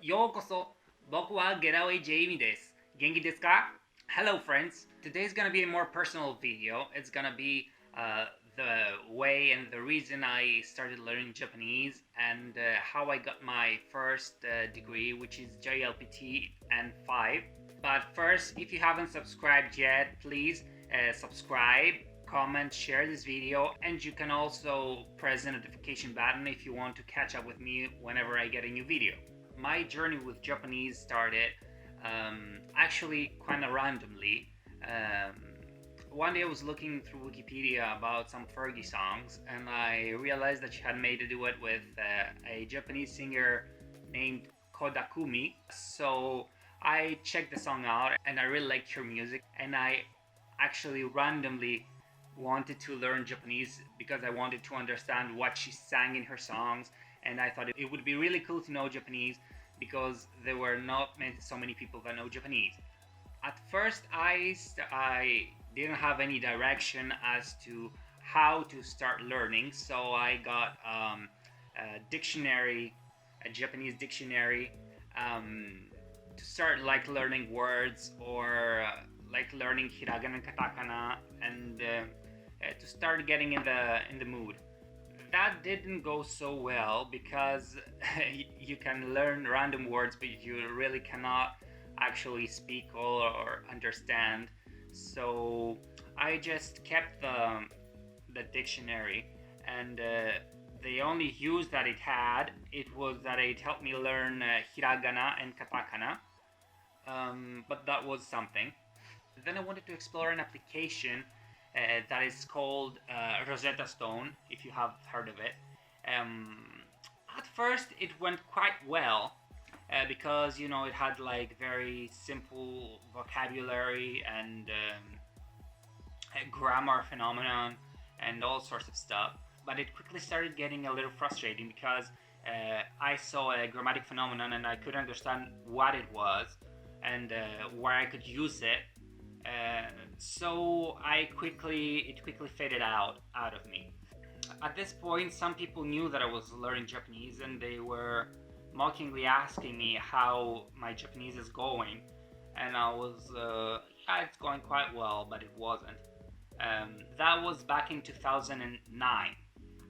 ようこそ。僕はゲラウェイジェイミです。元気ですか? Hello friends. Today's gonna be a more personal video. It's gonna be the way and the reason I started learning Japanese and how I got my first degree, which is JLPT N5. But first, if you haven't subscribed yet, please subscribe, comment, share this video, and you can also press the notification button if you want to catch up with me whenever I get a new video. My journey with Japanese started actually kind of randomly. One day I was looking through Wikipedia about some Fergie songs, and I realized that she had made a duet with a Japanese singer named Kodakumi. So I checked the song out, and I really liked her music, and I actually randomly wanted to learn Japanese because I wanted to understand what she sang in her songs, and I thought it would be really cool to know Japanese because there were not so many people that know Japanese. At first, I didn't have any direction as to how to start learning, so I got a dictionary, a Japanese dictionary, to start like learning words or like learning hiragana and katakana, and to start getting in the mood. That didn't go so well because you can learn random words, but you really cannot actually speak or understand. So I just kept the dictionary, and the only use that it was that it helped me learn hiragana and katakana, but that was something. Then I wanted to explore an application that is called Rosetta Stone, if you have heard of it. At first it went quite well because it had like very simple vocabulary and grammar phenomenon and all sorts of stuff. But it quickly started getting a little frustrating because I saw a grammatic phenomenon and I couldn't understand what it was and where I could use it. So it quickly faded out of me. At this point, some people knew that I was learning Japanese and they were mockingly asking me how my Japanese is going, and I was yeah, it's going quite well, but it wasn't. That was back in 2009.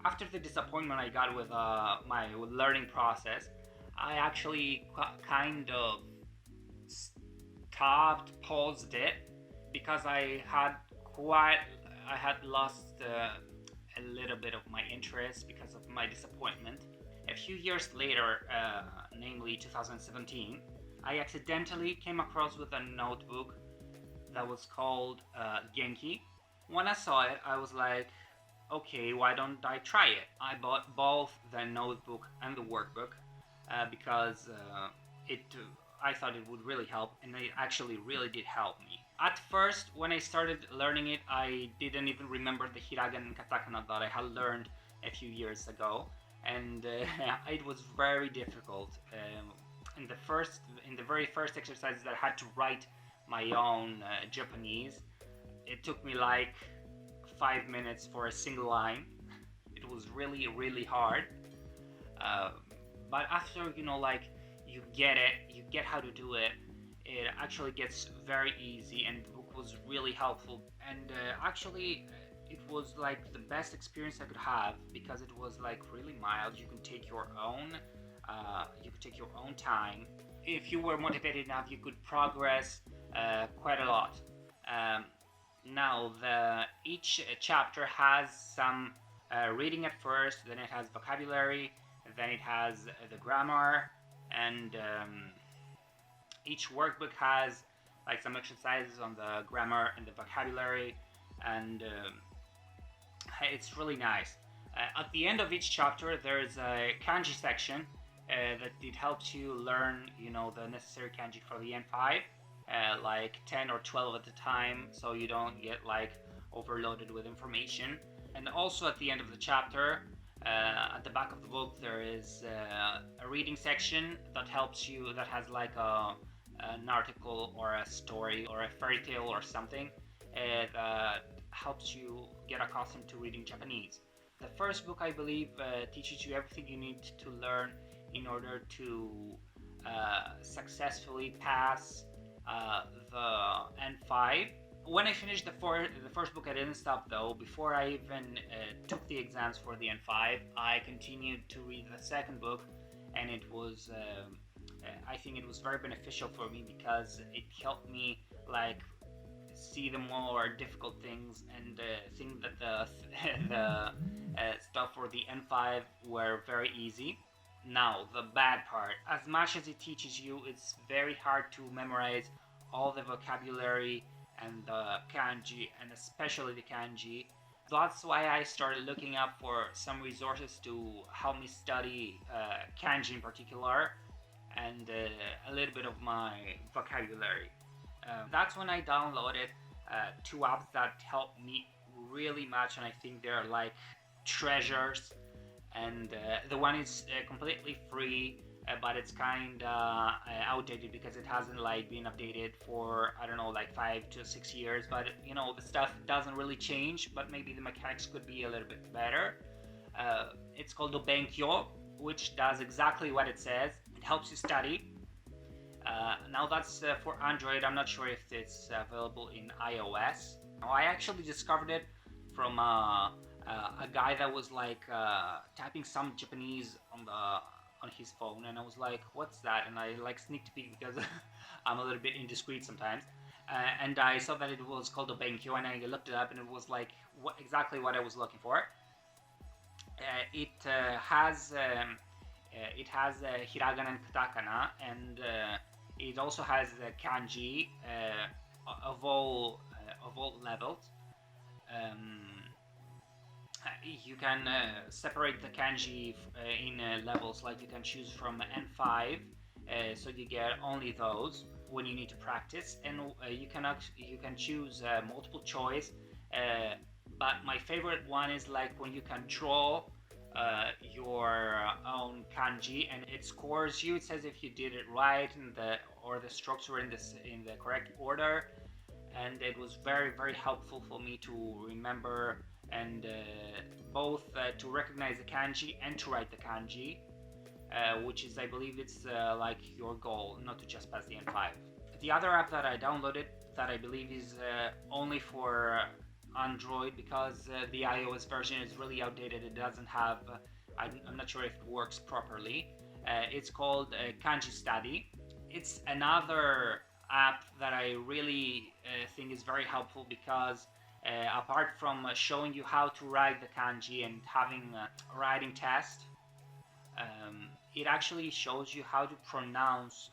After the disappointment I got with my learning process, I actually kind of paused it, because I had lost a little bit of my interest because of my disappointment. A few years later, namely 2017, I accidentally came across with a notebook that was called Genki. When I saw it, I was like, okay, why don't I try it? I bought both the notebook and the workbook because I thought it would really help, and it actually really did help me. At first, when I started learning it, I didn't even remember the hiragana and katakana that I had learned a few years ago, and it was very difficult. In the very first exercises that I had to write my own Japanese, it took me like 5 minutes for a single line. It was really, really hard. But after you get it, you get how to do it, it actually gets very easy, and the book was really helpful. And actually it was like the best experience I could have because it was like really mild. You can take your own time. If you were motivated enough, you could progress quite a lot. Now each chapter has some reading at first, then it has vocabulary, then it has the grammar, and each workbook has like some exercises on the grammar and the vocabulary, and it's really nice. At the end of each chapter, there is a kanji section that it helps you learn, the necessary kanji for the N5, like 10 or 12 at a time, so you don't get like overloaded with information. And also at the end of the chapter, at the back of the book, there is a reading section that helps you, that has like an article or a story or a fairy tale or something that helps you get accustomed to reading Japanese. The first book, I believe, teaches you everything you need to learn in order to successfully pass the N5. When I finished the first book, I didn't stop though. Before I even took the exams for the N5, I continued to read the second book, and it was I think it was very beneficial for me because it helped me like see the more difficult things and think that the stuff for the N5 were very easy. Now, the bad part. As much as it teaches you, it's very hard to memorize all the vocabulary and the kanji, and especially the kanji. That's why I started looking up for some resources to help me study kanji in particular and a little bit of my vocabulary. That's when I downloaded two apps that helped me really much, and I think they're like treasures. And the one is completely free, but it's kind of outdated because it hasn't like been updated for, I don't know, like 5 to 6 years. But you know, the stuff doesn't really change, but maybe the mechanics could be a little bit better. It's called Obenkyo, which does exactly what it says. It helps you study. Now that's for Android. I'm not sure if it's available in iOS. Now, I actually discovered it from a guy that was like typing some Japanese on his phone, and I was like, what's that? And I like sneaked peek because I'm a little bit indiscreet sometimes, and I saw that it was called Obenkyo, and I looked it up, and it was like exactly what I was looking for. It has hiragana and katakana, and it also has kanji of all levels. You can separate the kanji in levels, like you can choose from N5, so you get only those when you need to practice, and you can choose multiple choice. But my favorite one is like when you can draw your own kanji, and it scores you. It says if you did it right and the strokes were in the correct order, and it was very, very helpful for me to remember and both to recognize the kanji and to write the kanji, which is, I believe, it's like your goal, not to just pass the N5. The other app that I downloaded that I believe is only for Android, because the iOS version is really outdated. It doesn't have, I'm not sure if it works properly. It's called Kanji Study. It's another app that I really think is very helpful because apart from showing you how to write the kanji and having a writing test, it actually shows you how to pronounce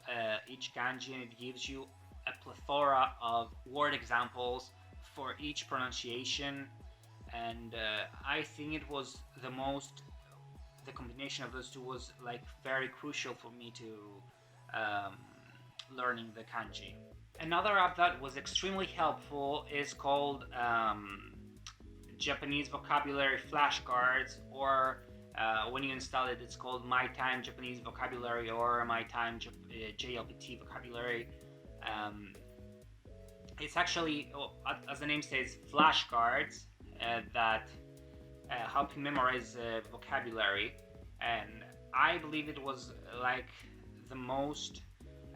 each kanji, and it gives you a plethora of word examples for each pronunciation. And I think it was the combination of those two was like very crucial for me to learning the kanji. Another app that was extremely helpful is called Japanese Vocabulary Flashcards, or when you install it, it's called My Time Japanese Vocabulary or My Time JLPT Vocabulary. It's actually, as the name says, flashcards that help you memorize vocabulary, and I believe it was like the most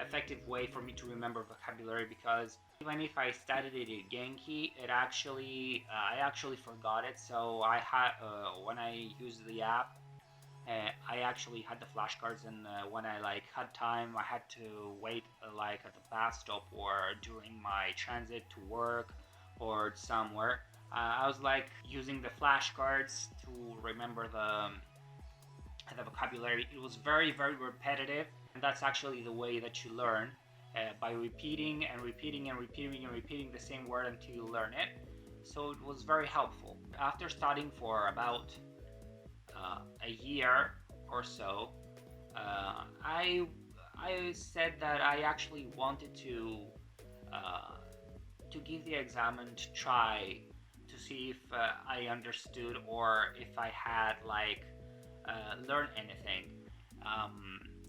effective way for me to remember vocabulary, because even if I studied it at Genki, I actually forgot it. So I had when I used the app, I actually had the flashcards, and when I like had time, I had to wait like at the bus stop or during my transit to work or somewhere. I was like using the flashcards to remember the vocabulary. It was very, very repetitive, and that's actually the way that you learn, by repeating and repeating and repeating and repeating the same word until you learn it. So it was very helpful. After studying for about a year or so, I said that I actually wanted to give the exam and to try to see if I understood or if I had like learned anything.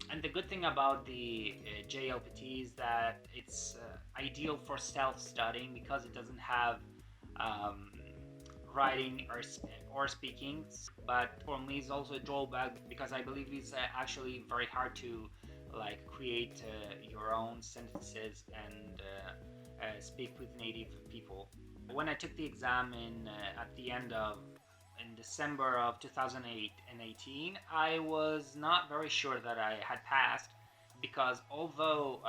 And the good thing about the JLPT is that it's ideal for self-studying because it doesn't have writing or speaking. But for me, it's also a drawback because I believe it's actually very hard to like create your own sentences and speak with native people. When I took the exam at the end of in December of 2018, I was not very sure that I had passed, because although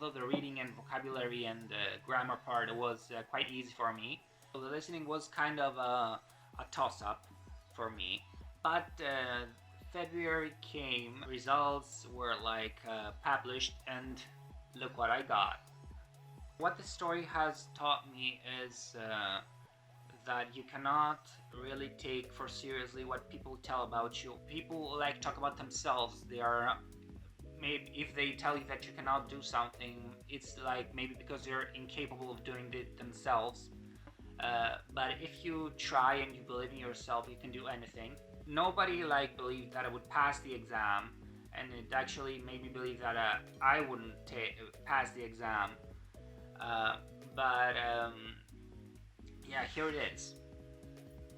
the reading and vocabulary and grammar part was quite easy for me, so the listening was kind of a toss-up for me. But February came, results were like published, and look what I got. What the story has taught me is that you cannot really take for seriously what people tell about you. People like talk about themselves. They are maybe, if they tell you that you cannot do something, it's like maybe because they're incapable of doing it themselves. But if you try and you believe in yourself, you can do anything. Nobody like believed that I would pass the exam, and it actually made me believe that I wouldn't pass the exam. But yeah, here it is.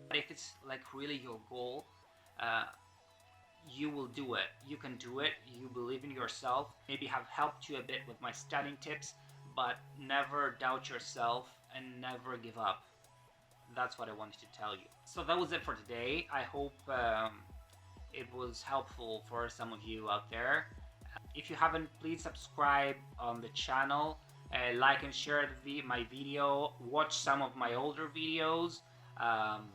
But if it's like really your goal, you will do it. You can do it. You believe in yourself. Maybe have helped you a bit with my studying tips, but never doubt yourself and never give up. That's what I wanted to tell you. So that was it for today. I hope it was helpful for some of you out there. If you haven't, please subscribe on the channel, like and share my video, watch some of my older videos,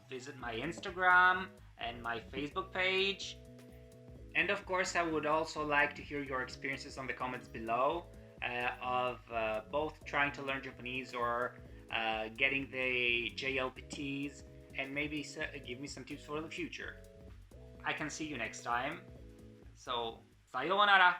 visit my Instagram and my Facebook page. And of course, I would also like to hear your experiences on the comments below of both trying to learn Japanese or getting the JLPTs, and maybe give me some tips for the future. I can see you next time. So, sayonara!